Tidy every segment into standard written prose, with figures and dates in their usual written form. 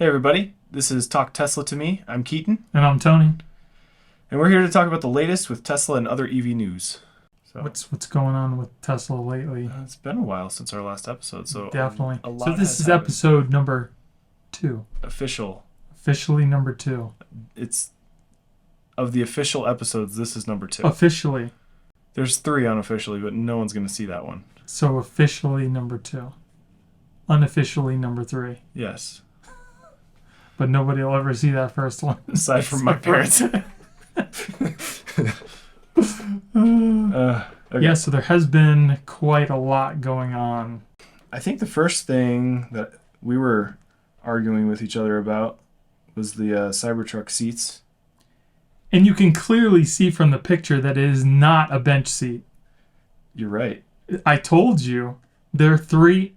Hey everybody, this is Talk Tesla to Me. I'm Keaton. And I'm Tony. And we're here to talk about the latest with Tesla and other EV news. So What's going on with Tesla lately? it's been a while since our last episode, so Definitely. a lot So this has is happened. episode number 2. Officially number 2. It's of the official episodes, this is number 2. Officially. There's 3 unofficially, but no one's going to see that one. So officially number 2. Unofficially number 3. Yes. But nobody will ever see that first one. Aside from my parents. Okay. Yeah, so there has been quite a lot going on. I think the first thing that we were arguing with each other about was the Cybertruck Seats. And you can clearly see from the picture that it is not a bench seat. You're right. I told you, there are three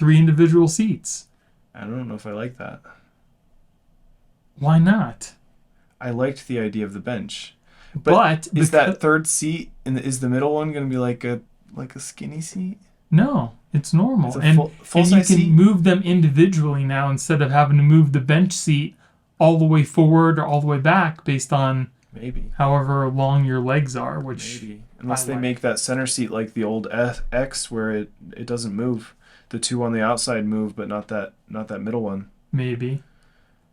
individual seats. I don't know if I like that. Why not? I liked the idea of the bench. But is that third seat is the middle one going to be like a skinny seat? No, it's normal. It's a and full you size can seat? move them individually now instead of having to move the bench seat all the way forward or all the way back based on Maybe. however long your legs are, which Maybe. Unless they make that center seat like the old X where it doesn't move. The two on the outside move, but not that middle one. maybe.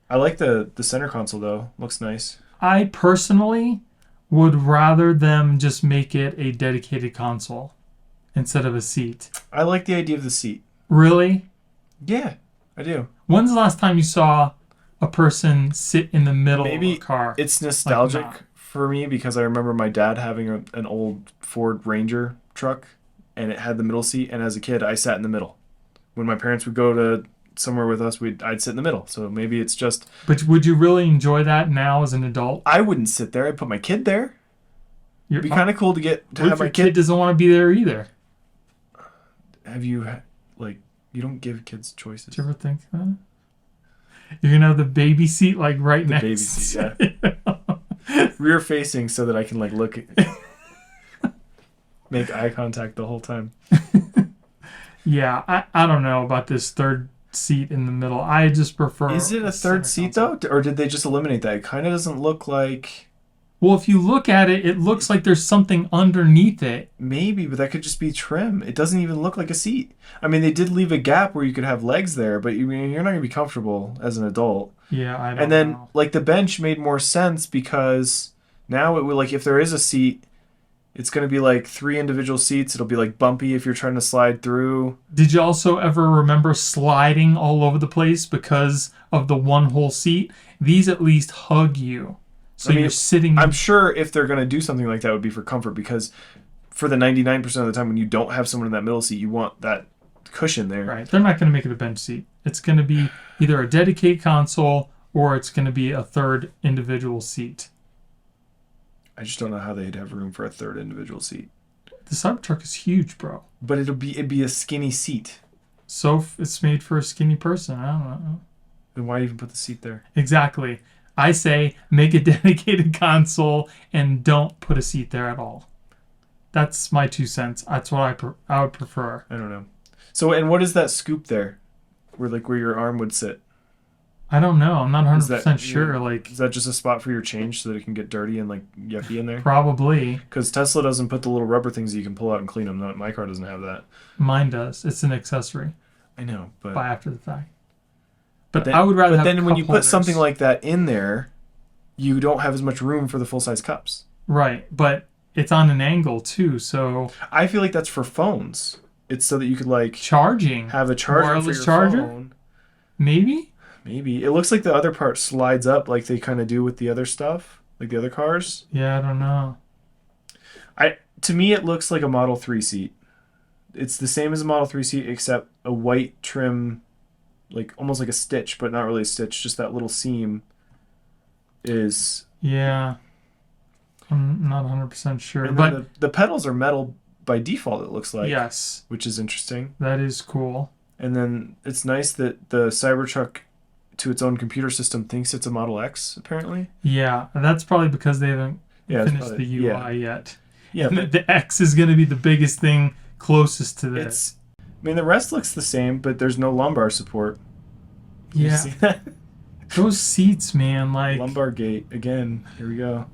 I like the center console though. Looks nice. I personally would rather them just make it a dedicated console instead of a seat. I like the idea of the seat. Really? Yeah, I do. When's the last time you saw a person sit in the middle Maybe of a car? It's nostalgic not. for me because I remember my dad having an old Ford Ranger truck and it had the middle seat, and as a kid I sat in the middle. When my parents would go to somewhere with us, I'd sit in the middle. So maybe it's just... But would you really enjoy that now as an adult? I wouldn't sit there. I'd put my kid there. It'd be kind of cool to What have if my your kid doesn't want to be there either? Have you, you don't give kids choices. Did you ever think that? You're going to have the baby seat right The next. baby seat, yeah. Rear facing so that I can look at... make eye contact the whole time. Yeah, I don't know about this third seat in the middle. I just prefer... Is it a third seat though? Or did they just eliminate that? It kind of doesn't look like... Well, if you look at it, it looks like there's something underneath it. Maybe, but that could just be trim. It doesn't even look like a seat. I mean, they did leave a gap where you could have legs there, but you're not going to be comfortable as an adult. Yeah, I don't know. And then, the bench made more sense because now it would, if there is a seat, it's going to be 3 individual seats. It'll be bumpy if you're trying to slide through. Did you also ever remember sliding all over the place because of the one whole seat? These at least hug you. So you're sitting... I'm sure if they're going to do something like that, it would be for comfort, because for the 99% of the time when you don't have someone in that middle seat, you want that cushion there. Right. They're not going to make it a bench seat. It's going to be either a dedicated console or it's going to be a third individual seat. I just don't know how they'd have room for a third individual seat. The Cybertruck is huge, bro. But it'd be a skinny seat. So it's made for a skinny person. I don't know. Then why even put the seat there? Exactly. I say make a dedicated console and don't put a seat there at all. That's my 2 cents. That's what I would prefer. I don't know. So, and what is that scoop there? Where your arm would sit? I don't know. I'm not 100% sure. Is that just a spot for your change so that it can get dirty and yucky in there? Probably. Because Tesla doesn't put the little rubber things that you can pull out and clean them. No, my car doesn't have that. Mine does. It's an accessory. I know, but... By after the fact. But I would rather have But then when you put holders. something like that in there, you don't have as much room for the full-size cups. Right, but it's on an angle too, so... I feel like that's for phones. It's so that you could charging. have a charger Wireless for your charger? phone. Maybe? Maybe. It looks like the other part slides up like they kind of do with the other stuff, like the other cars. Yeah, I don't know. To me, it looks like a Model 3 seat. It's the same as a Model 3 seat, except a white trim, almost like a stitch, but not really a stitch, just that little seam is... Yeah. I'm not 100% sure. And But the pedals are metal by default, it looks like. yes. Which is interesting. That is cool. And then it's nice that the Cybertruck, to its own computer system, thinks it's a Model X, apparently. Yeah, and that's probably because they haven't it's finished probably- the UI yet. Yeah, And the X is going to be the biggest thing closest to this. the rest looks the same, but there's no lumbar support. You Yeah. see that? Those seats, man, like Lumbar gate again. Here we go.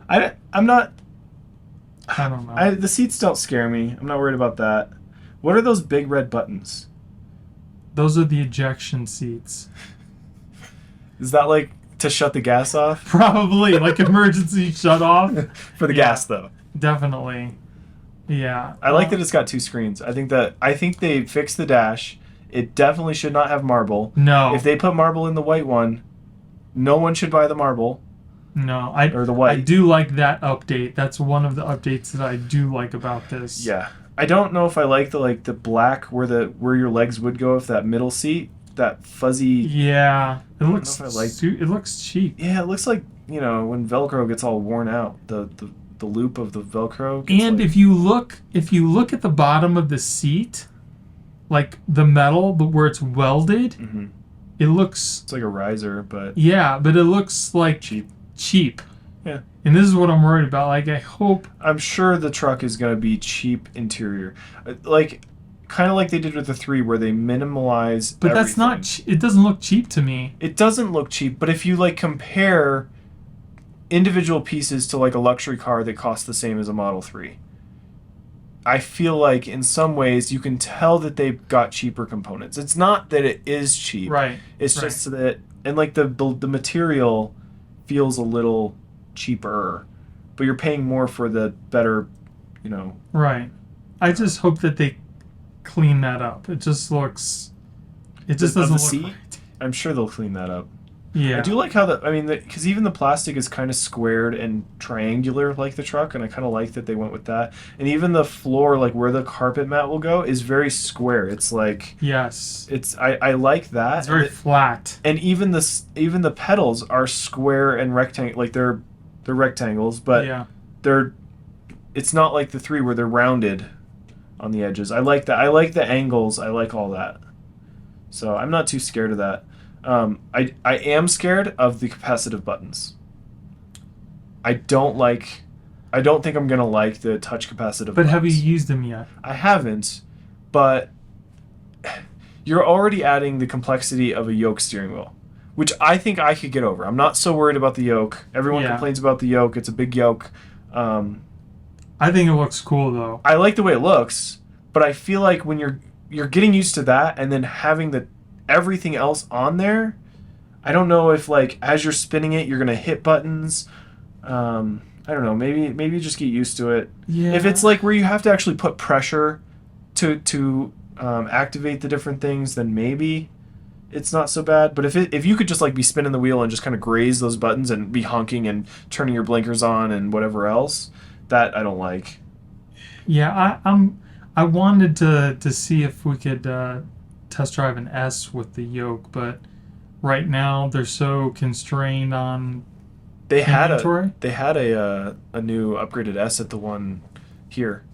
I'm not. I don't know. The seats don't scare me. I'm not worried about that. What are those big red buttons? Those are the ejection seats. Is that like to shut the gas off? Probably like emergency shut off. For the gas though. Definitely. Yeah. I like that it's got two screens. I think they fixed the dash. It definitely should not have marble. No. If they put marble in the white one, no one should buy the marble. No, or the white. I do like that update. That's one of the updates that I do like about this. Yeah. I don't know if I like the black where your legs would go if that middle seat, that fuzzy. Yeah. It looks it looks cheap. Yeah, it looks like, when Velcro gets all worn out, the loop of the Velcro and if you look at the bottom of the seat, like the metal but where it's welded, mm-hmm. It looks it's like a riser, but but it looks like cheap. Yeah. And this is what I'm worried about. Like, I'm sure the truck is going to be cheap interior. Like, kind of like they did with the 3, where they minimalize But everything. that's not... It doesn't look cheap to me. It doesn't look cheap, but if you, compare individual pieces to, a luxury car that costs the same as a Model 3, I feel like, in some ways, you can tell that they've got cheaper components. It's not that it is cheap. Right. It's just that... And, the material feels a little cheaper, but you're paying more for the better, Right. I just hope that they clean that up. It just looks... It just doesn't look right. I'm sure they'll clean that up. Yeah. I do like how because even the plastic is kind of squared and triangular like the truck, and I kind of like that they went with that. And even the floor, where the carpet mat will go, is very square. It's like... Yes. I like that. It's very flat. And even the pedals are square and rectangle, they're rectangles, but it's not like the 3 where they're rounded on the edges. I like that. I like the angles. I like all that. So I'm not too scared of that. I am scared of the capacitive buttons. I don't think I'm gonna like the touch capacitive buttons. But have you used them yet? I haven't, but you're already adding the complexity of a yoke steering wheel, which I think I could get over. I'm not so worried about the yoke. Everyone complains about the yoke. It's a big yoke. I think it looks cool though. I like the way it looks, but I feel like when you're getting used to that and then having everything else on there, I don't know if as you're spinning it you're gonna hit buttons. I don't know. Maybe just get used to it. Yeah. If it's where you have to actually put pressure to activate the different things, then maybe it's not so bad. But if you could just be spinning the wheel and just kind of graze those buttons and be honking and turning your blinkers on and whatever else, that I don't like. Yeah, I wanted to see if we could test drive an S with the yoke, but right now they're so constrained on inventory. They had a new upgraded S at the one here.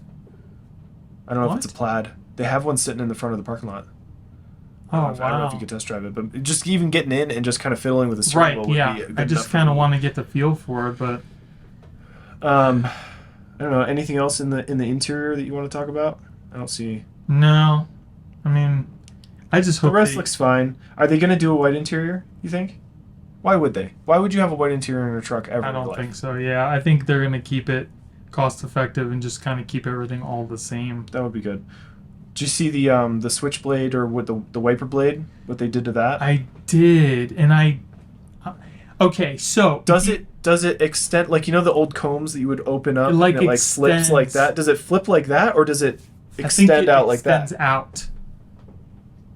I don't know if it's a plaid. They have one sitting in the front of the parking lot. I don't know if you could test drive it, but just even getting in and just kind of fiddling with the steering wheel would be good. I just kind of want to get the feel for it, but I don't know. Anything else in the interior that you want to talk about? I don't see. No, I mean, I just hope the rest looks fine. Are they going to do a white interior, you think? Why would they? Why would you have a white interior in a truck ever? I don't think so. Yeah, I think they're going to keep it cost effective and just kind of keep everything all the same. That would be good. Did you see the switchblade or with the wiper blade? What they did to that? I did, and okay, so does it extend the old combs that you would open up and it flips like that? Does it flip like that, or does it extend out like that? Extends out.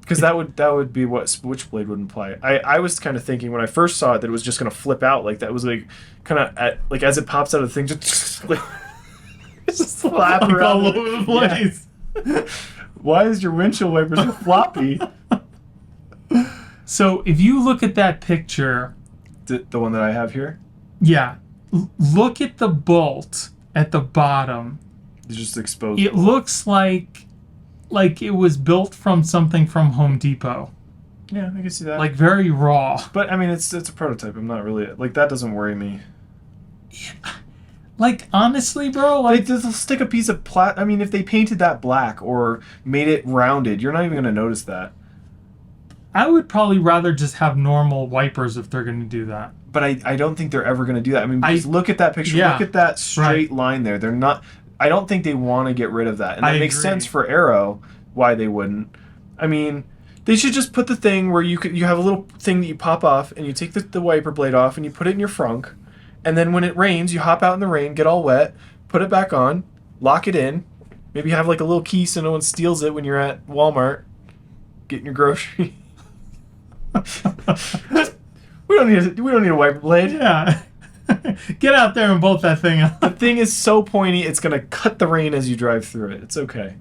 Because that would be what switchblade would imply. I was kind of thinking when I first saw it that it was just going to flip out like that. It was kind of as it pops out of the thing, just flap around all over the place. Yeah. Why is your windshield wiper so floppy? So if you look at that picture, the one that I have here, look at the bolt at the bottom. It's just exposed. It looks like it was built from something from Home Depot. Yeah, I can see that. Very raw. But I mean, it's a prototype. I'm not really that doesn't worry me. Yeah. Honestly, bro, they'll stick a piece of I mean, if they painted that black or made it rounded, you're not even going to notice that. I would probably rather just have normal wipers if they're going to do that. But I don't think they're ever going to do that. I mean, I because look at that picture. yeah, Look at that straight right. line there. They're not. I don't think they want to get rid of that, and I that makes agree. sense for Aero why they wouldn't. I mean, they should just put the thing where you have a little thing that you pop off, and you take the wiper blade off, and you put it in your frunk, and then when it rains, you hop out in the rain, get all wet, put it back on, lock it in. Maybe have like a little key so no one steals it when you're at Walmart getting your groceries. We don't need a wiper blade. Yeah. Get out there and bolt that thing The out. thing is so pointy, it's gonna cut the rain as you drive through it. It's okay.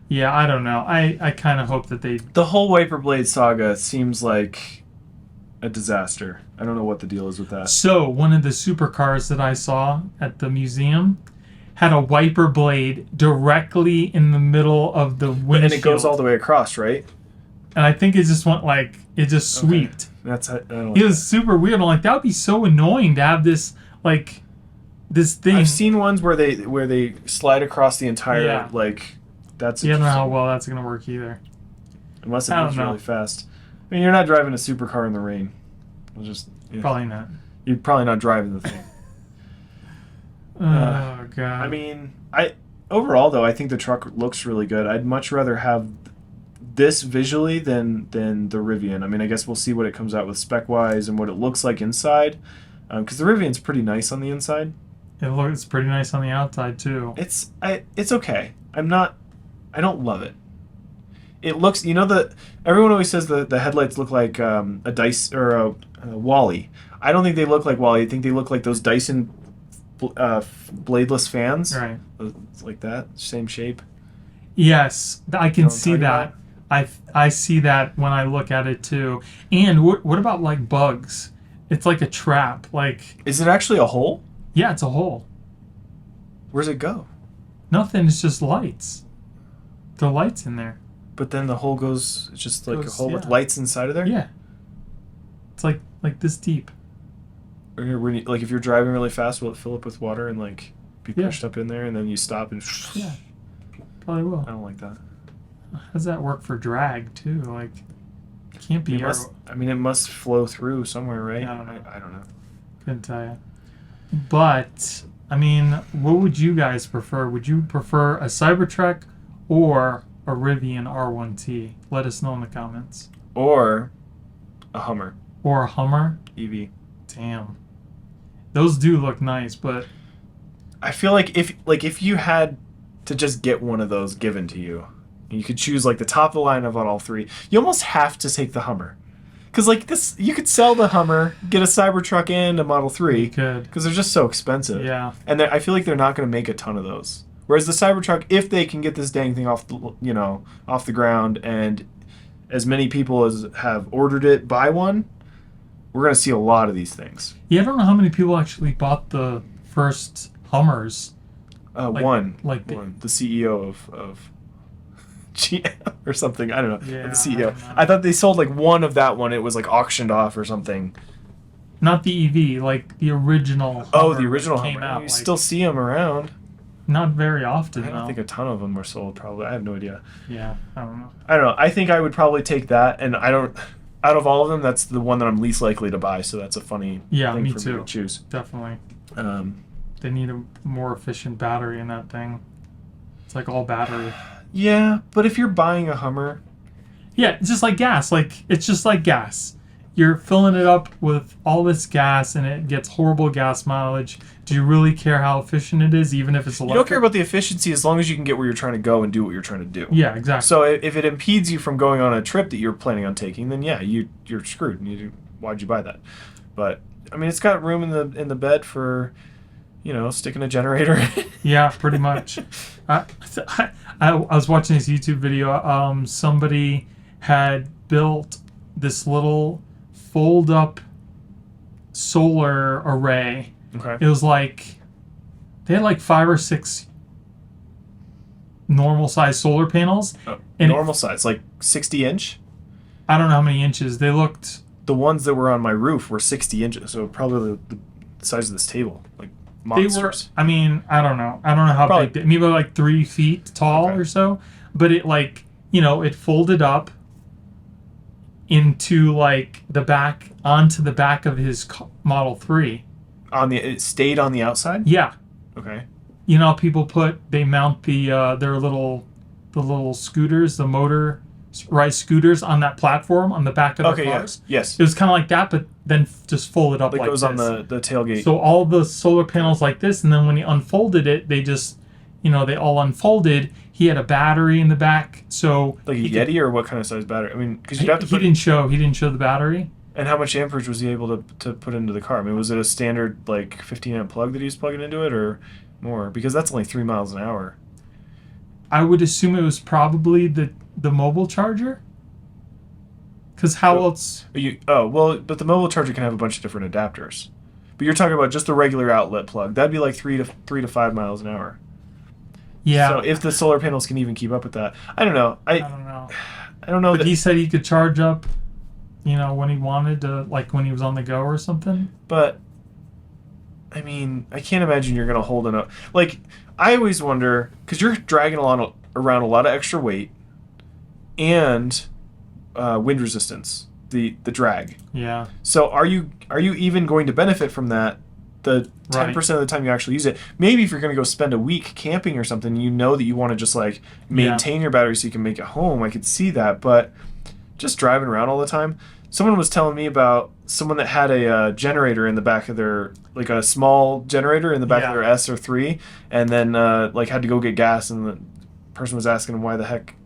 Yeah, I don't know. I kind of hope that they... The whole wiper blade saga seems like a disaster. I don't know what the deal is with that. So, one of the supercars that I saw at the museum had a wiper blade directly in the middle of the windshield. And it goes all the way across, right? And I think it just went like, it just sweeped. That's I don't. It was super weird. I'm like, that would be so annoying to have this, like, this thing. I've seen ones where they slide across the entire Yeah. like. That's Yeah, I don't know how interesting. well that's going to work either. Unless it I don't moves know. really fast. I mean, you're not driving a supercar in the rain. It's just Probably not. you're probably not driving the thing. Oh, God. I mean, overall though, I think the truck looks really good. I'd much rather have this visually than the Rivian. I mean, I guess we'll see what it comes out with spec wise and what it looks like inside, because the Rivian's pretty nice on the inside. It looks pretty nice on the outside, too. It's okay. I don't love it. It looks, everyone always says the headlights look like a Dice or a Wally. I don't think they look like Wally. I think they look like those Dyson bladeless fans. Right. It's like that, same shape. Yes, I can Know what I'm see talking that. I see that when I look at it, too. And what about, like, bugs? It's like a trap. Like, Is it actually a hole? yeah, it's a hole. Where's it go? Nothing, it's just lights. The lights in there. But then the hole goes, it's just like a Goes- hole with yeah. lights inside of there? Yeah. It's like this deep. Or like if you're driving really fast, will it fill up with water and like be Yeah. pushed up in there and then you stop and... Yeah. Probably will. I don't like that. How does that work for drag, too? Like, it can't be... It must flow through somewhere, right? I don't know. I don't know. Couldn't tell you. But, I mean, what would you guys prefer? Would you prefer a Cybertruck or a Rivian R1T? Let us know in the comments. Or a Hummer Or a Hummer? EV. Damn. Those do look nice, but I feel like if you had to just get one of those given to you, and you could choose like the top of the line of all three, you almost have to take the Hummer. Because like this, you could sell the Hummer, get a Cybertruck and a Model 3. you could. Because they're just so expensive. Yeah. And I feel like they're not going to make a ton of those. Whereas the Cybertruck, if they can get this dang thing off the ground, and as many people as have ordered it, buy one, we're going to see a lot of these things. Yeah, I don't know how many people actually bought the first Hummers. One. The CEO of GM or something. I don't know. Yeah, The I CEO. don't know. I thought they sold like one of that one. It was like auctioned off or something. Not the EV, like the original Hummer. Oh, the original that came Hummer. out, You like, still see them around. not very often, I don't though. think a ton of them were sold, probably. I have no idea. Yeah, I don't know. I don't know. I think I would probably take that, and out of all of them, that's the one that I'm least likely to buy, so that's a funny Yeah, thing me for too. me to choose. Definitely. Um, They need a more efficient battery in that thing. It's like all battery. yeah, but if you're buying a Hummer, Yeah, it's just like gas. It's just like gas. You're filling it up with all this gas and it gets horrible gas mileage. Do you really care how efficient it is, even if it's electric? you don't care about the efficiency as long as you can get where you're trying to go and do what you're trying to do. Yeah, exactly. So if it impedes you from going on a trip that you're planning on taking, then yeah, you're screwed. Why'd you buy that? But I mean, it's got room in the bed for, sticking a generator. Yeah, pretty much. I was watching this YouTube video. Somebody had built this little fold-up solar array. Okay. It was like they had like 5 or 6 normal-sized solar panels. And Normal size, like 60-inch. I don't know how many inches. They looked. The ones that were on my roof were 60 inches, so probably the size of this table, like They were. monsters. I mean, I don't know. I don't know how Probably- big. Maybe like 3 feet tall Okay. or so. But it it folded up. into like the back onto the back of his Model 3. It stayed on the outside? Yeah. Okay. You know, people they mount their little scooters, the motorized scooters on that platform on the back of their cars. Yes. It was kind of like that, but then just folded up It like goes this. on the tailgate. So all the solar panels like this, and then when he unfolded it, they just, they all unfolded. He had a battery in the back, so like a Yeti, or what kind of size battery? I mean, because you'd have to he didn't show the battery. And how much amperage was he able to put into the car? I mean, was it a standard like 15-amp plug that he was plugging into it, or more? Because that's only 3 miles an hour. I would assume it was probably the mobile charger. Because how else? But the mobile charger can have a bunch of different adapters. But you're talking about just the regular outlet plug. That'd be like 3 to 5 miles an hour. Yeah. So if the solar panels can even keep up with that, I don't know. I don't know. I don't know. But he said he could charge up, when he wanted to, like when he was on the go or something. But I mean, I can't imagine you're gonna hold enough. Like, I always wonder, because you're dragging around a lot of extra weight and wind resistance, the drag. Yeah. So are you even going to benefit from that? The 10% of the time you actually use it. Maybe if you're going to go spend a week camping or something, that you want to just like maintain your battery so you can make it home. I could see that, but just driving around all the time. Someone was telling me about someone that had a generator in the back of their, like a small generator in the back of their S or 3, and then like had to go get gas, and the person was asking him why the heck,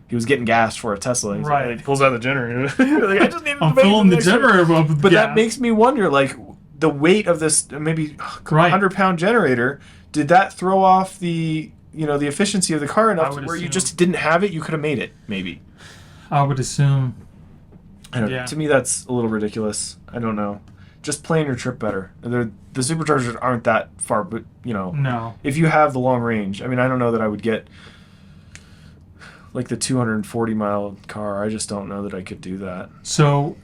he was getting gas for a Tesla. And he pulls out the generator. Like, I just needed I'm filling the generator up with But gas. that makes me wonder, like, the weight of this maybe 100-pound generator, did that throw off the the efficiency of the car enough to where you just didn't have it? You could have made it, maybe. I would assume. I don't know. To me, that's a little ridiculous. I don't know. Just plan your trip better. The superchargers aren't that far, but no. If you have the long range, I mean, I don't know that I would get like the 240-mile car. I just don't know that I could do that. So,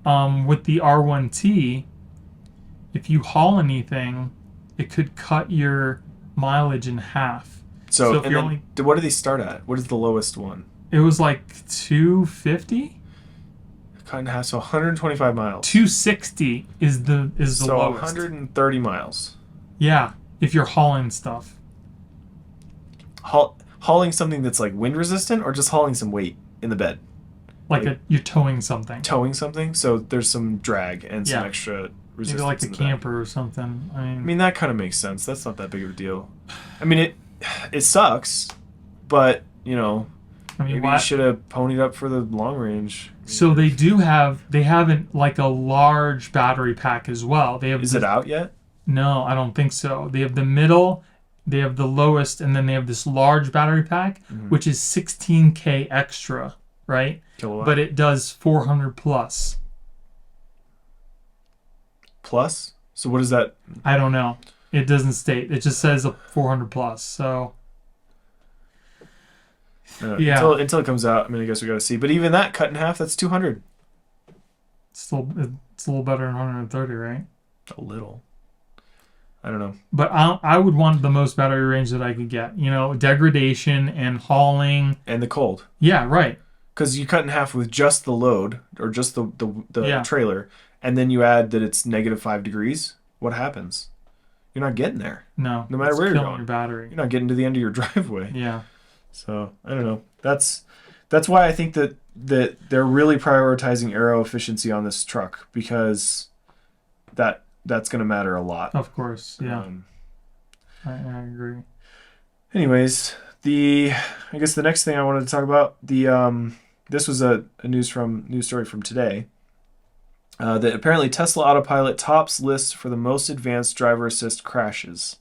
with the R1T, if you haul anything, it could cut your mileage in half. So what do they start at? What is the lowest one? It was like 250. Cut in half, so 125 miles. 260 is the lowest. So 130 miles. Yeah, if you're hauling stuff. Hauling something that's like wind resistant, or just hauling some weight in the bed? Like you're towing something. Towing something, so there's some drag and some extra resistance. Maybe like a camper or something. I mean, that kind of makes sense. That's not that big of a deal. I mean, it sucks, but maybe you should have ponied up for the long range. So they haven't like a large battery pack as well. Is it out yet? No, I don't think so. They have the middle, they have the lowest, and then they have this large battery pack, which is 16K extra, right? Kilowatt. But it does 400 plus. Plus? So what is that? I don't know. It doesn't state. It just says a 400 plus. So until it comes out, I mean, I guess we got to see. But even that cut in half, that's 200. Still, it's a little better than 130, right? A little. I don't know. But I would want the most battery range that I could get. Degradation and hauling. And the cold. Yeah, right. Because you cut in half with just the load, or just the trailer, and then you add that it's -5 degrees. What happens? You're not getting there. No. No matter where you're going. Your battery. You're not getting to the end of your driveway. Yeah. So I don't know. That's why I think that they're really prioritizing aero efficiency on this truck, because that's going to matter a lot. Of course, yeah. I agree. Anyways, I guess the next thing I wanted to talk about, this was a news story from today. That apparently Tesla Autopilot tops list for the most advanced driver assist crashes.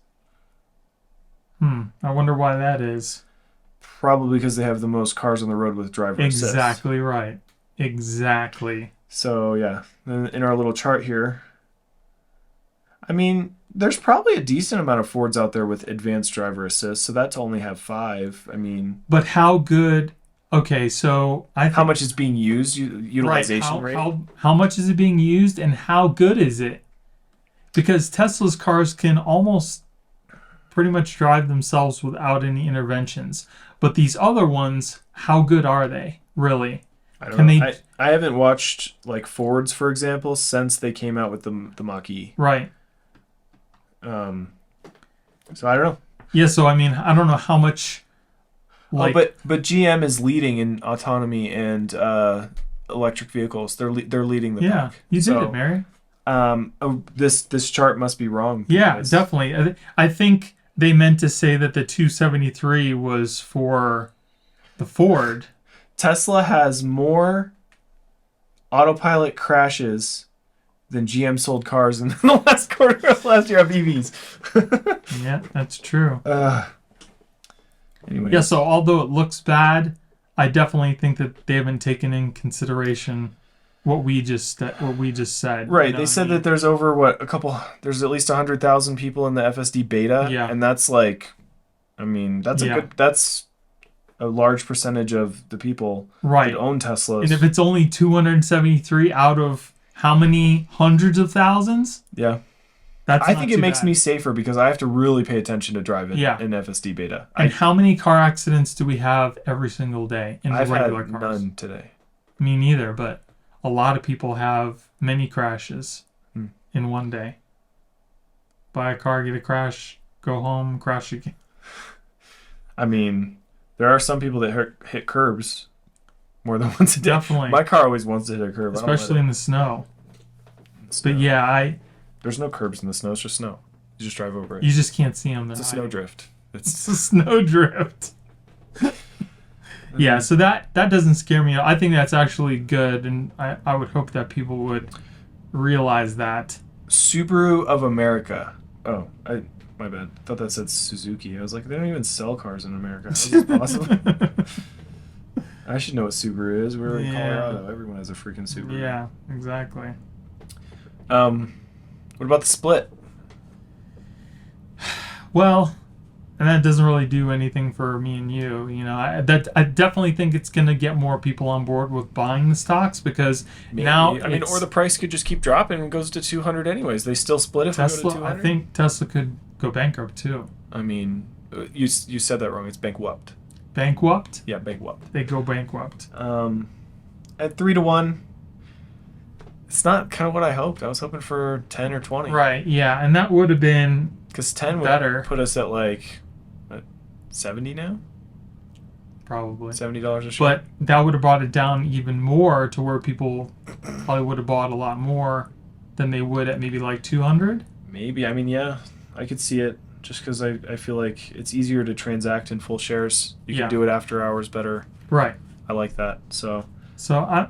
I wonder why that is. Probably because they have the most cars on the road with driver assist. Exactly right. Exactly. So yeah, in our little chart here, I mean, there's probably a decent amount of Fords out there with advanced driver assist, so that to only have 5, I mean... But how good... Okay, so I think... How much is being used, utilization rate? How much is it being used, and how good is it? Because Tesla's cars can almost pretty much drive themselves without any interventions. But these other ones, how good are they, really? I don't know. I haven't watched like Fords, for example, since they came out with the Mach-E. Right. Um, so I don't know. Yeah, so I mean, I don't know how much. Like, but GM is leading in autonomy and electric vehicles. They're leading the yeah, pack. you did it, Mary. This chart must be wrong. Yeah, definitely. I think they meant to say that the 273 was for the Ford. Tesla has more Autopilot crashes than GM sold cars in the last quarter of last year of EVs. Yeah, that's true. Anyway. Yeah, so although it looks bad, I definitely think that they haven't taken in consideration what we just said. Right. You know They said I mean? that there's over there's at least 100,000 people in the FSD beta. Yeah. And that's like, I mean, that's a large percentage of the people right. that own Teslas. And if it's only 273 out of how many hundreds of thousands? Yeah. I think it makes me safer because I have to really pay attention to driving in FSD beta. And how many car accidents do we have every single day in I've regular had cars? none today. Me neither, but a lot of people have many crashes in one day. Buy a car, get a crash, go home, crash again. I mean, there are some people that hit curbs more than once a day. Definitely. My car always wants to hit a curb. Especially in the snow. But yeah, there's no curbs in the snow. It's just snow. You just drive over it. You just can't see them. It's a snowdrift. It's a snowdrift. Yeah, so that doesn't scare me. I think that's actually good, and I would hope that people would realize that. Subaru of America. Oh, my bad. I thought that said Suzuki. I was like, they don't even sell cars in America. How is this possible? I should know what Subaru is. We're in Colorado. Everyone has a freaking Subaru. Yeah, exactly. What about the split? Well, and that doesn't really do anything for me and you. You know, I definitely think it's going to get more people on board with buying the stocks because now I mean, or the price could just keep dropping and goes to 200 anyways. They still split if Tesla. we go to 200. I think Tesla could go bankrupt too. I mean, you said that wrong. It's bankrupt. Bankrupt? Yeah, bankrupt. They go bankrupt. At 3-1. It's not kind of what I hoped. I was hoping for 10 or 20. Right, yeah, and that would have been because 10 better. Would put us at like 70 now? Probably. $70 a share. But that would have brought it down even more to where people probably would have bought a lot more than they would at maybe like 200. Maybe. I mean, yeah, I could see it just because I feel like it's easier to transact in full shares. You can do it after hours better. Right. I like that. So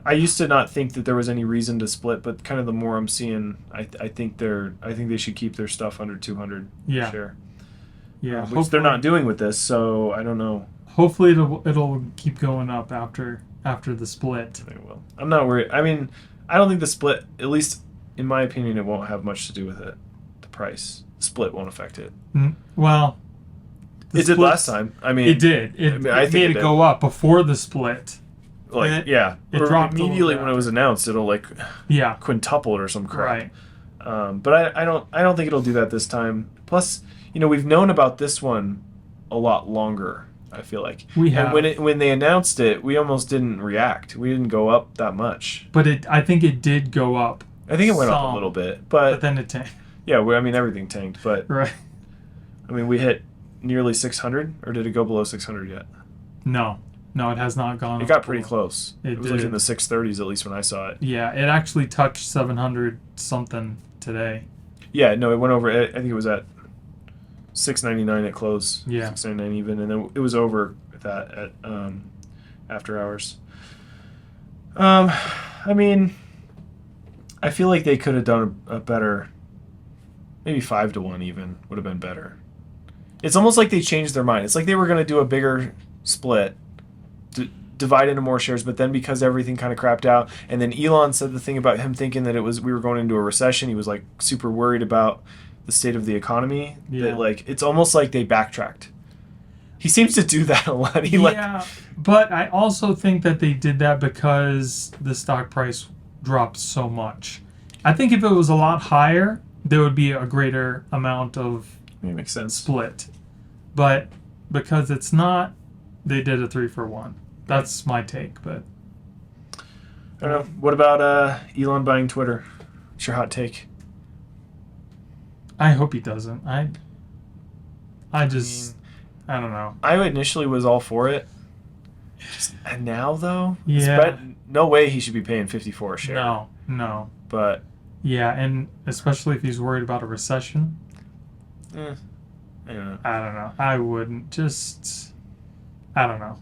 I used to not think that there was any reason to split, but kind of the more I'm seeing, I think they should keep their stuff under 200 share. Yeah, which they're not doing with this, so I don't know. Hopefully it'll keep going up after the split. They will. I'm not worried. I mean, I don't think the split, at least in my opinion, it won't have much to do with it. The price split won't affect it. Well, it did last time. I mean, it did. It made it go up before the split. Like it dropped immediately when it was announced. It'll like quintuple or some crap. Right. But I don't think it'll do that this time. Plus, we've known about this one a lot longer. I feel like we have. And when they announced it, we almost didn't react. We didn't go up that much. But I think it did go up. I think it went up a little bit, but then it tanked. Yeah, I mean everything tanked, but right. I mean we hit nearly 600, or did it go below 600 yet? No, it has not gone. It got pretty close. It was did. like in the 630s at least when I saw it. Yeah, it actually touched 700 something today. Yeah, no, it went over. I think it was at 699 at close. Yeah, 699 even, and then it was over that at after hours. I mean, I feel like they could have done a better, maybe 5-1 even would have been better. It's almost like they changed their mind. It's like they were going to do a bigger split, divide into more shares, but then because everything kind of crapped out, and then Elon said the thing about him thinking that we were going into a recession. He was like super worried about the state of the economy. Yeah. That like it's almost like they backtracked. He seems to do that a lot. But I also think that they did that because the stock price dropped so much. I think if it was a lot higher, there would be a greater amount of makes sense. Split. But because it's not, they did a 3-for-1. That's my take, but I don't know. What about Elon buying Twitter? What's your hot take? I hope he doesn't. I I just, mean, I don't know. I initially was all for it. And now, though, Yeah. no way he should be paying 54 a share. No, no. But, Yeah, and especially if he's worried about a recession. I don't know. I don't know. I wouldn't. Just, I don't know.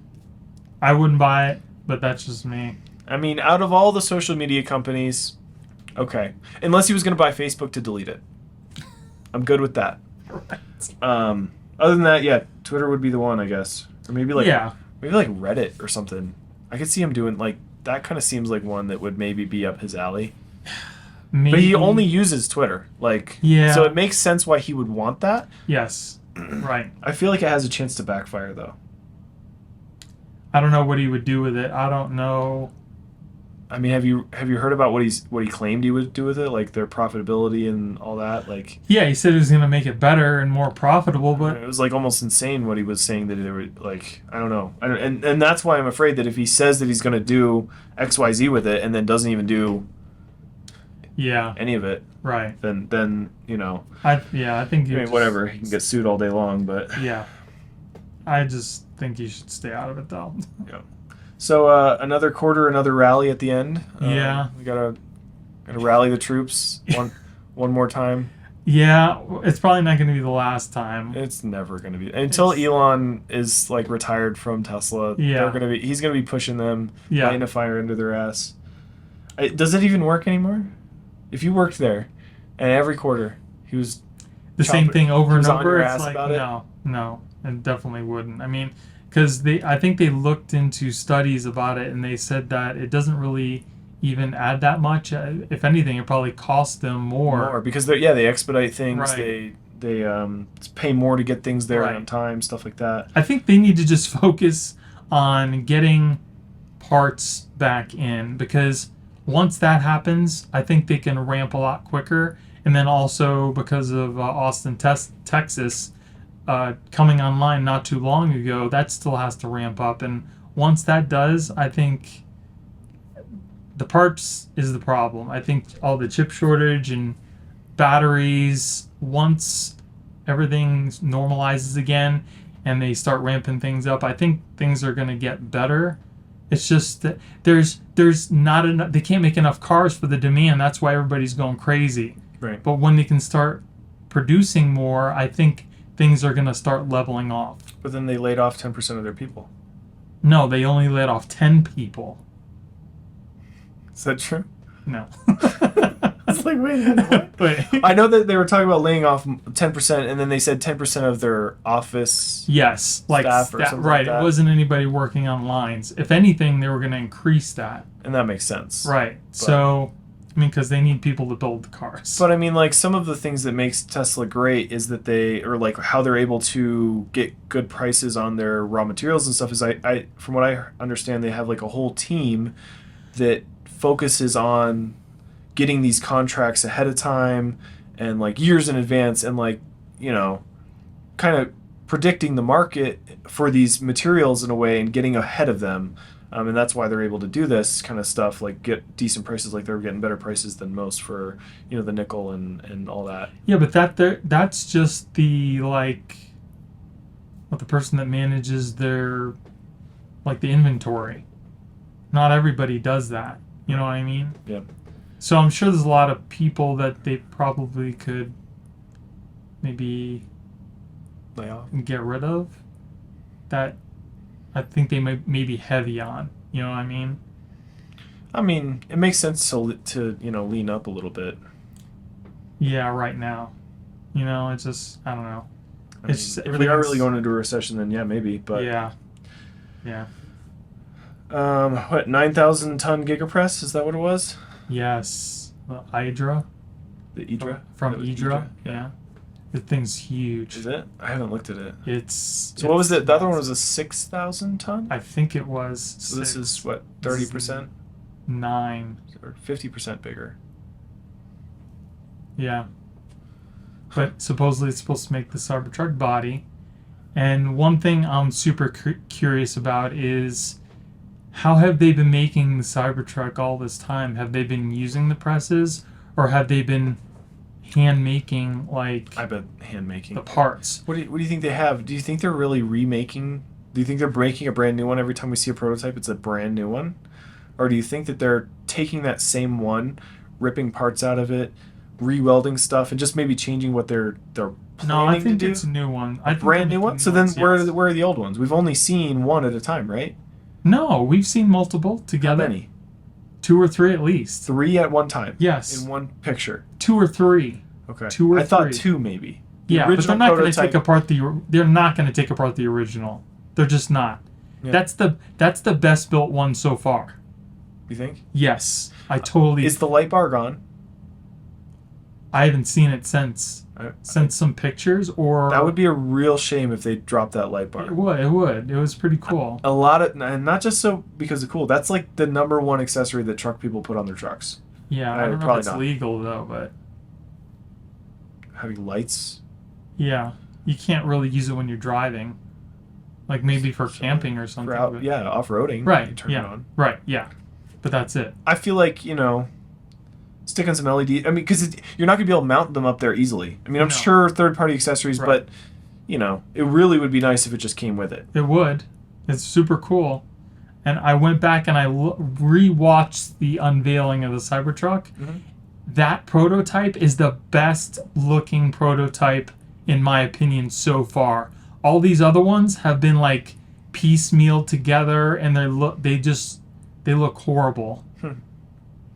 I wouldn't buy it, but that's just me. I mean, out of all the social media companies, okay. Unless he was going to buy Facebook to delete it. I'm good with that. Other than that, yeah, Twitter would be the one, I guess. Or maybe like Reddit or something. I could see him doing like that. Kind of seems like one that would maybe be up his alley. Maybe. But he only uses Twitter, like, Yeah. so it makes sense why he would want that. Yes. Right. I feel like it has a chance to backfire, though. I don't know what he would do with it. I don't know. I mean, have you heard about what he claimed he would do with it, like their profitability and all that? Like, Yeah, he said he was going to make it better and more profitable, but it was like almost insane what he was saying that they were like. I don't know, and that's why I'm afraid that if he says that he's going to do X Y Z with it and then doesn't even do yeah, any of it, right. then you know, I think I mean, whatever, he can get sued all day long, but Yeah. I just think he should stay out of it though. yeah. So another quarter, another rally at the end. Yeah. We gotta rally the troops one more time. Yeah, it's probably not going to be the last time. It's never gonna be until Elon is like retired from Tesla. Yeah. He's gonna be pushing them, Yeah. lighting a fire under their ass. Does it even work anymore? If you worked there, and every quarter he was The same thing over he and was on over. your It's ass like about it? no, it definitely wouldn't. I mean, because I think they looked into studies about it and they said that it doesn't really even add that much. If anything, it probably costs them more. because they expedite things. Right. They pay more to get things there Right. on time, stuff like that. I think they need to just focus on getting parts back in, because once that happens, I think they can ramp a lot quicker. And then also because of Austin, Texas, coming online not too long ago, that still has to ramp up. And once that does, I think the parts is the problem. I think all the chip shortage and batteries, once everything normalizes again and they start ramping things up, I think things are going to get better. It's just that there's not enough. They can't make enough cars for the demand. That's why everybody's going crazy. Right. But when they can start producing more, I think things are going to start leveling off. But then they laid off 10% of their people. No, they only laid off 10 people. Is that true? No. It's like, wait a minute, what? Wait. I know that they were talking about laying off 10%, and then they said 10% of their office. Yes, like Staff or that, something right. like that. It wasn't anybody working on lines. If anything, they were going to increase that. And that makes sense. Right. So, I mean, because they need people to build the cars. But I mean, like, some of the things that makes Tesla great is that or like how they're able to get good prices on their raw materials and stuff is I from what I understand, they have like a whole team that focuses on getting these contracts ahead of time and like years in advance and like, you know, kind of predicting the market for these materials in a way and getting ahead of them. And that's why they're able to do this kind of stuff, like get decent prices, like they're getting better prices than most for, you know, the nickel and all that. Yeah, but that's just the, like, what the person that manages their, like, the inventory. Not everybody does that. You know what I mean? Yeah. So I'm sure there's a lot of people that they probably could maybe Lay off. get rid of that I think they may be heavy on. You know what I mean? I mean, it makes sense to you know, lean up a little bit. Yeah, right now. You know, it's just, I don't know. I mean, It's if we are everything's- really going into a recession, then yeah, maybe. But Yeah. what 9,000 ton gigapress? Is that what it was? Yes. The Hydra. The Idra From That was Idra. Yeah. The thing's huge. Is it? I haven't looked at it. It's. So what was it's it? The other one was massive. a 6,000 ton. I think it was. So this is six, what, This is 30% 9. or 50% bigger. Yeah. But supposedly it's supposed to make the Cybertruck body. And one thing I'm super curious about is how have they been making the Cybertruck all this time? Have they been using the presses, or have they been hand making like I bet hand making the parts? What do you think they have? Do you think they're really remaking? Do you think they're making a brand new one every time we see a prototype? It's a brand new one, or do you think that they're taking that same one, ripping parts out of it, re-welding stuff, and just maybe changing what they're planning No, I think to do? it's a new one. I think Brand they're new one. making So new then ones, where yes. where are the old ones? We've only seen one at a time, right? No, we've seen multiple How together. many? 2 or 3 at least. 3 at one time. Yes. In one picture. 2 or 3. Okay. 2 or I thought 3. 2 maybe. The Yeah, but they're original not going to prototype- take apart the. They're not going to take apart the original. They're just not. Yeah. That's the best built one so far. You think? Yes, I totally. Is the light bar gone? I haven't seen it since some pictures, or That would be a real shame if they dropped that light bar. It would. It would. It was pretty cool. A lot of, and not just so because of cool. That's like the number one accessory that truck people put on their trucks. Yeah, I don't know if probably it's not. legal though, but Having lights. yeah, you can't really use it when you're driving. Like maybe for camping or something. For out, but- yeah, off-roading. You Right. turn it Yeah. on. Right. Yeah. But that's it. I feel like, stick on some LED. I mean, because you're not going to be able to mount them up there easily. I mean, I'm No. sure third-party accessories, Right. but, it really would be nice if it just came with it. It would. It's super cool. And I went back and I rewatched the unveiling of the Cybertruck. Mhm. That prototype is the best looking prototype in my opinion so far. All these other ones have been like piecemeal together, and they look horrible.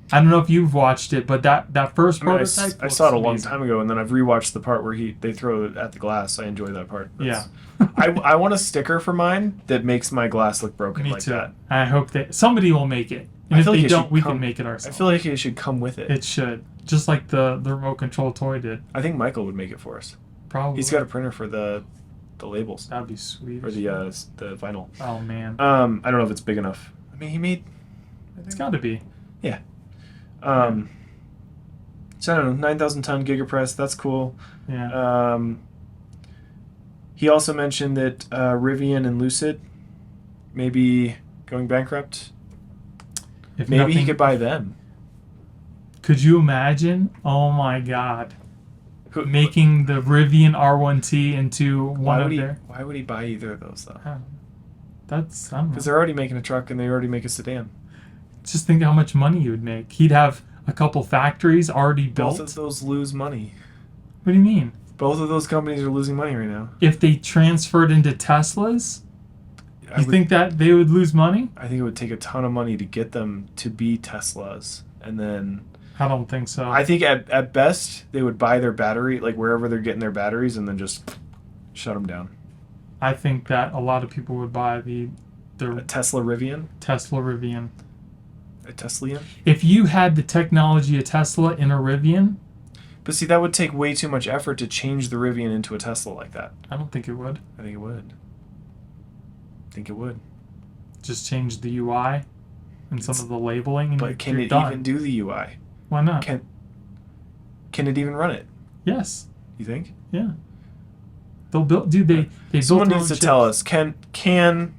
I don't know if you've watched it, but that first I mean, prototype. I saw it a long amazing. time ago, and then I've rewatched the part where they throw it at the glass. I enjoy that part. Yeah. I want a sticker for mine that makes my glass look broken Me like too. that. I hope that somebody will make it. And I if feel like they it don't, should we come- can make it I ourselves. feel like it should come with it. It should. Just like the remote control toy did. I think Michael would make it for us. Probably. He's got a printer for the labels That'd be sweet. or the vinyl. Oh man. I don't know if it's big enough. I mean, he made. It's got to be. So I don't know, 9,000 ton gigapress. That's cool. Yeah. He also mentioned that Rivian and Lucid maybe going bankrupt. If Maybe he nothing- could buy them. Could you imagine? Oh my God. Who- Making the Rivian R1T into one Why of would he? their. Why would he buy either of those though? That's I don't know. Because they're already making a truck and they already make a sedan. Just think how much money he would make. He'd have a couple factories already Both built. of those lose money. What do you mean? Both of those companies are losing money right now. If they transferred into Teslas, I you would- think that they would lose money? I think it would take a ton of money to get them to be Teslas, and then I don't think so. I think at best they would buy their battery, like wherever they're getting their batteries, and then just shut them down. I think that a lot of people would buy the A Tesla Rivian, Tesla Rivian. a Teslian. If you had the technology of Tesla in a Rivian, But see, that would take way too much effort to change the Rivian into a Tesla like that. I don't think it would. I think it would. I think it would. Just change the UI and some of the labeling, and But can you're it done. even do the UI? Why not? Can it even run it? Yes. You think? Yeah. They'll build. Dude, they built Someone their needs own to tell chips. us. Can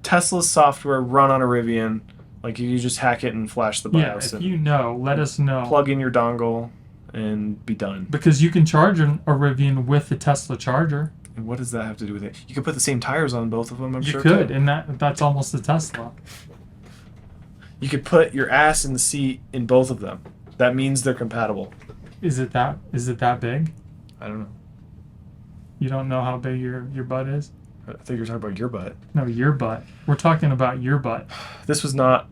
Tesla's software run on a Rivian? Like you just hack it and flash the Yeah, BIOS if and you know, let us know. plug in your dongle and be done. Because you can charge a Rivian with the Tesla charger. And what does that have to do with it? You could put the same tires on both of them, I'm You sure. could, too. and that's almost the Tesla. You could put your ass in the seat in both of them. That means they're compatible. Is it that big? I don't know. You don't know how big your butt is? I think you're talking about your butt. No, your butt. We're talking about your butt. This was not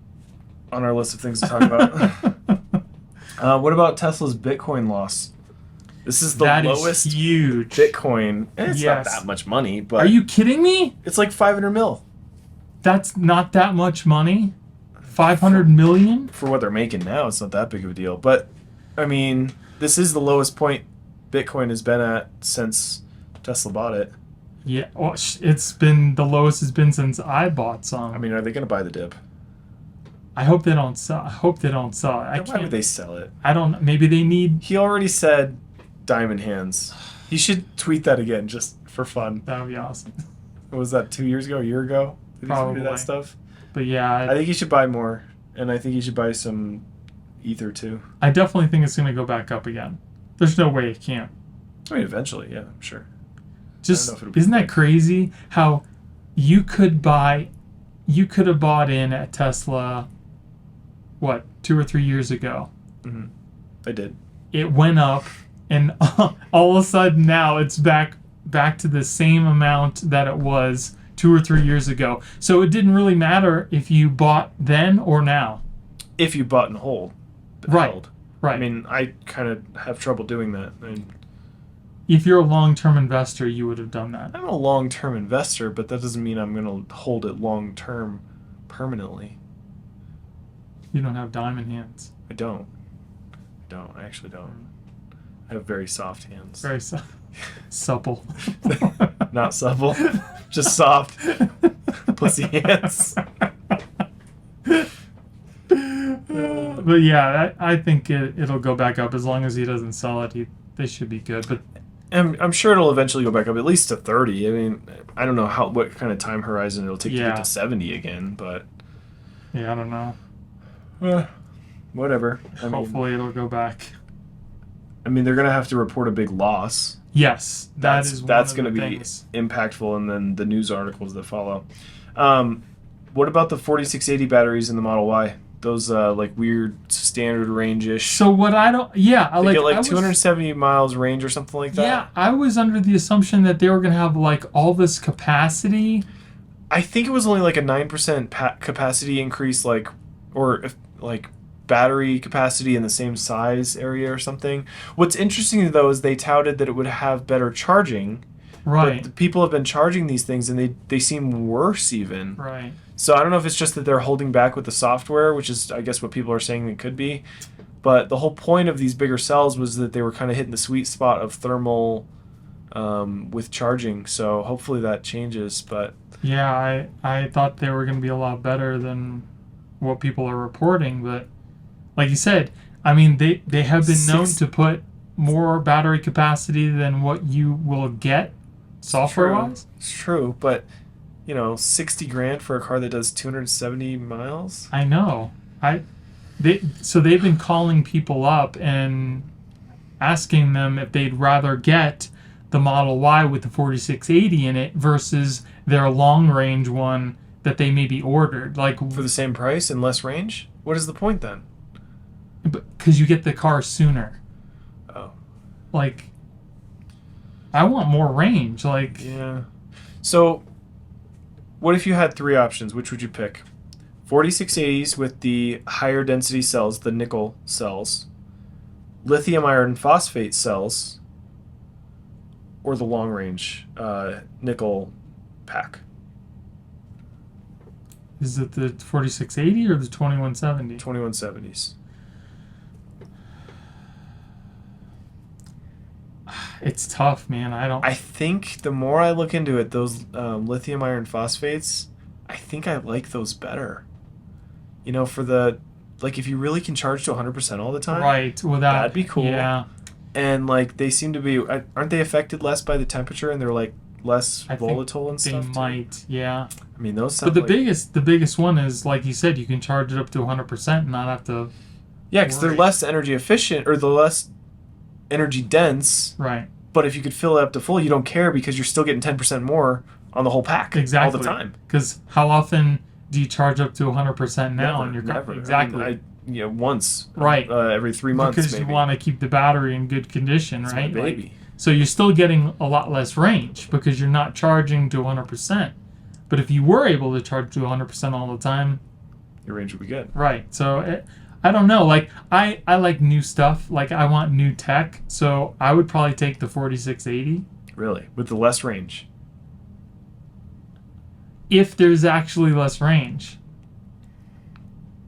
on our list of things to talk about. What about Tesla's Bitcoin loss? This is the That is lowest huge. Bitcoin. It's not Yes. that much money, but Are you kidding me? it's like 500 mil That's not that much money. 500 million? for what they're making now. It's not that big of a deal, but I mean, this is the lowest point Bitcoin has been at since Tesla bought it. Yeah, well, it's been the lowest it's been since I bought some. I mean, are they going to buy the dip? I hope they don't sell. I hope they don't sell it. I Why can't. would they sell it? I don't. Maybe they need. He already said diamond hands. He should tweet that again just for fun. That would be awesome. What was that, 2 years ago, a year ago? Did he tweet Probably. that stuff? But yeah, I think you should buy more, and I think you should buy some ether too. I definitely think it's going to go back up again. There's no way it can't. I mean, eventually, yeah, I'm sure. Just isn't that crazy how you could have bought in at Tesla, what, 2 or 3 years ago? Mm-hmm. I did. It went up, and all of a sudden now it's back to the same amount that it was 2 or 3 years ago. So it didn't really matter if you bought then or now. If you bought and hold. Right. Right. I mean, I kind of have trouble doing that. I mean, if you're a long-term investor, you would have done that. I'm a long-term investor, but that doesn't mean I'm going to hold it long-term permanently. You don't have diamond hands. I don't. I actually don't. I have very soft hands. Very supple. Not supple. Just soft. Pussy hands. But yeah, I think it'll go back up as long as he doesn't sell it. They should be good. But I'm sure it'll eventually go back up at least to 30. I mean, I don't know what kind of time horizon it'll take to get to 70 again, but yeah, I don't know. Whatever. Hopefully it'll go back. I mean, they're gonna have to report a big loss. Yes, that's going to be impactful, and then the news articles that follow. What about the 4680 batteries in the Model Y? Those like weird standard range-ish. So what I don't, yeah, they get like 270 miles range or something like that. Yeah, I was under the assumption that they were gonna have like all this capacity. I think it was only like a 9% capacity increase, like battery capacity in the same size area or something. What's interesting though is they touted that it would have better charging. Right. But people have been charging these things and they seem worse even. Right. So I don't know if it's just that they're holding back with the software, which is I guess what people are saying it could be. But the whole point of these bigger cells was that they were kind of hitting the sweet spot of thermal with charging. So hopefully that changes. But yeah, I thought they were going to be a lot better than what people are reporting. But like you said, I mean, they have been known to put more battery capacity than what you will get software-wise. It's true, but you know, $60,000 for a car that does 270 miles. I know. So they've been calling people up and asking them if they'd rather get the Model Y with the 4680 in it versus their long-range one that they maybe ordered, like for the same price and less range. What is the point then? Because you get the car sooner. Oh. Like, I want more range. Like, yeah. So, what if you had 3 options? Which would you pick? 4680s with the higher density cells, the nickel cells, lithium iron phosphate cells, or the long range nickel pack? Is it the 4680 or the 2170? 2170s. It's tough, man. I think the more I look into it, those lithium iron phosphates, I think I like those better. You know, for the, like, if you really can charge to 100% all the time, right? That'd be cool. Yeah. And like they seem to be, aren't they affected less by the temperature, and they're like less volatile and stuff? They might, yeah. I mean, those sound. But the biggest one is, like you said, you can charge it up to 100% and not have to. Yeah, because they're less energy efficient, or they're less energy dense. Right. But if you could fill it up to full, you don't care because you're still getting 10% more on the whole pack all the time. Because how often do you charge up to 100% now never, in your car? Never. Exactly. I mean, once. Right. Every 3 months. Because maybe. you want to keep the battery in good condition, That's right? my baby. Like, so you're still getting a lot less range because you're not charging to 100%. But if you were able to charge to 100% all the time, your range would be good. Right. So I don't know. Like I like new stuff. Like I want new tech. So I would probably take the 4680. Really? With the less range? If there's actually less range.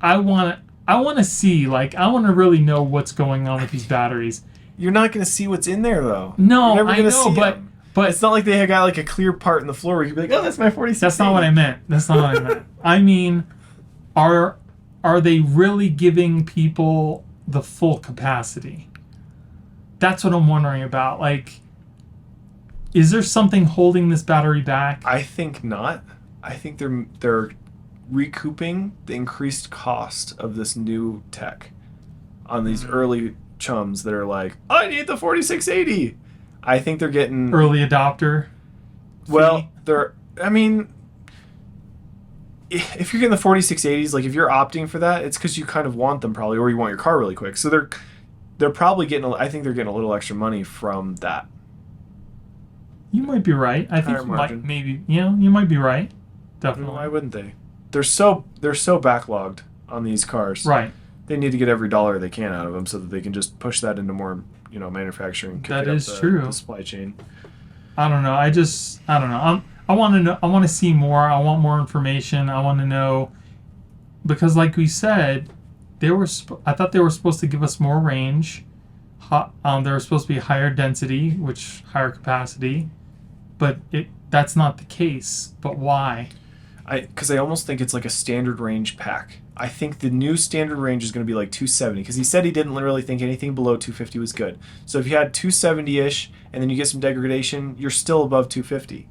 I want to see, like, I want to really know what's going on with these batteries. You're not going to see what's in there, though. No, You're never I gonna know, see but them. But it's not like they got like a clear part in the floor where you can be like, oh, that's my 46. That's not what I meant. That's not what I meant. I mean, are they really giving people the full capacity? That's what I'm wondering about. Like, is there something holding this battery back? I think not. I think they're recouping the increased cost of this new tech on these early chums that are like, I need the 4680. I think they're getting Early adopter. well. fee. I mean, if you're getting the 4680s, like if you're opting for that, it's because you kind of want them probably, or you want your car really quick. So they're probably getting. I think they're getting a little extra money from that. You might be right. I think Higher you might margin. maybe. You might be right. Definitely. Why wouldn't they? They're so backlogged on these cars. Right. They need to get every dollar they can out of them so that they can just push that into more, manufacturing. Kick That it up is true. The supply chain. I don't know. I don't know. I want to know. I want to see more. I want more information. I want to know because, like we said, I thought they were supposed to give us more range. They were supposed to be higher density, which higher capacity, but that's not the case. But why? Because I almost think it's like a standard range pack. I think the new standard range is going to be like 270 because he said he didn't really think anything below 250 was good. So if you had 270-ish and then you get some degradation, you're still above 250.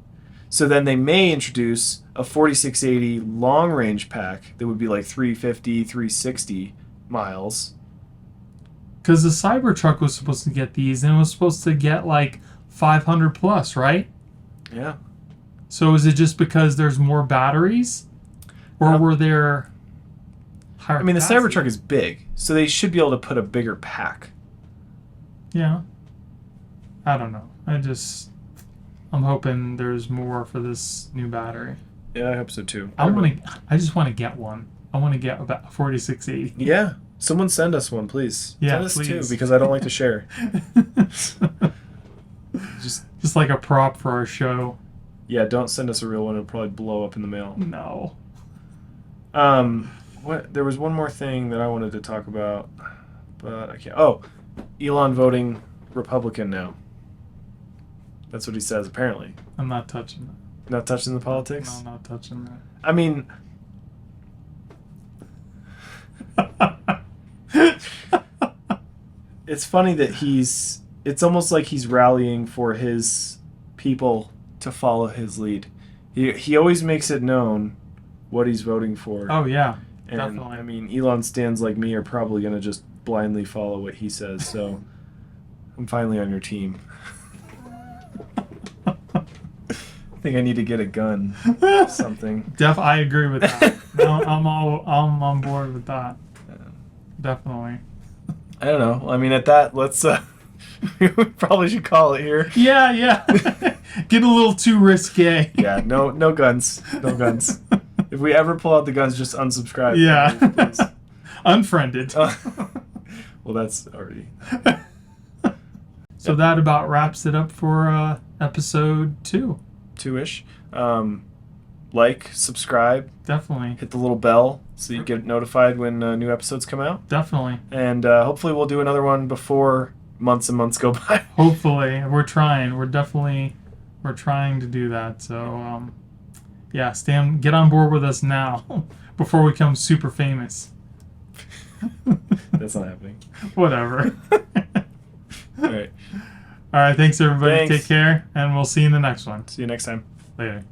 So then they may introduce a 4680 long range pack that would be like 350, 360 miles. Because the Cybertruck was supposed to get these, and it was supposed to get like 500 plus, right? Yeah. So is it just because there's more batteries, or were there higher? I mean, the capacity? Cybertruck is big, so they should be able to put a bigger pack. Yeah. I don't know. I'm hoping there's more for this new battery. Yeah, I hope so too. I just want to get one. I want to get about 4680. Yeah. Someone send us one, please. Yeah, send us please. two, because I don't like to share. Just like a prop for our show. Yeah, don't send us a real one. It'll probably blow up in the mail. No. There was one more thing that I wanted to talk about, but I can't. Oh, Elon voting Republican now. That's what he says, apparently. I'm not touching that. Not touching the politics? No, I'm not touching that. I mean... It's funny that it's almost like he's rallying for his people to follow his lead. He always makes it known what he's voting for. Oh, yeah. And, definitely. I mean, Elon stands like me are probably going to just blindly follow what he says, so I'm finally on your team. I think I need to get a gun or something. I agree with that. I'm on board with that. Definitely. I don't know. I mean, at that, let's we probably should call it here. Yeah. Get a little too risque. Yeah, no guns. No guns. If we ever pull out the guns, just unsubscribe. Yeah. Please. Unfriended. Well, that's already... So that about wraps it up for episode 2. 2-ish. Like, subscribe, Definitely. hit the little bell so you get notified when new episodes come out. Definitely. And hopefully we'll do another one before months and months go by. Hopefully. We're trying. We're trying to do that. So, yeah, get on board with us now before we become super famous. That's not happening. Whatever. All right. All right. Thanks, everybody. Thanks. Take care, and we'll see you in the next one. See you next time. Later.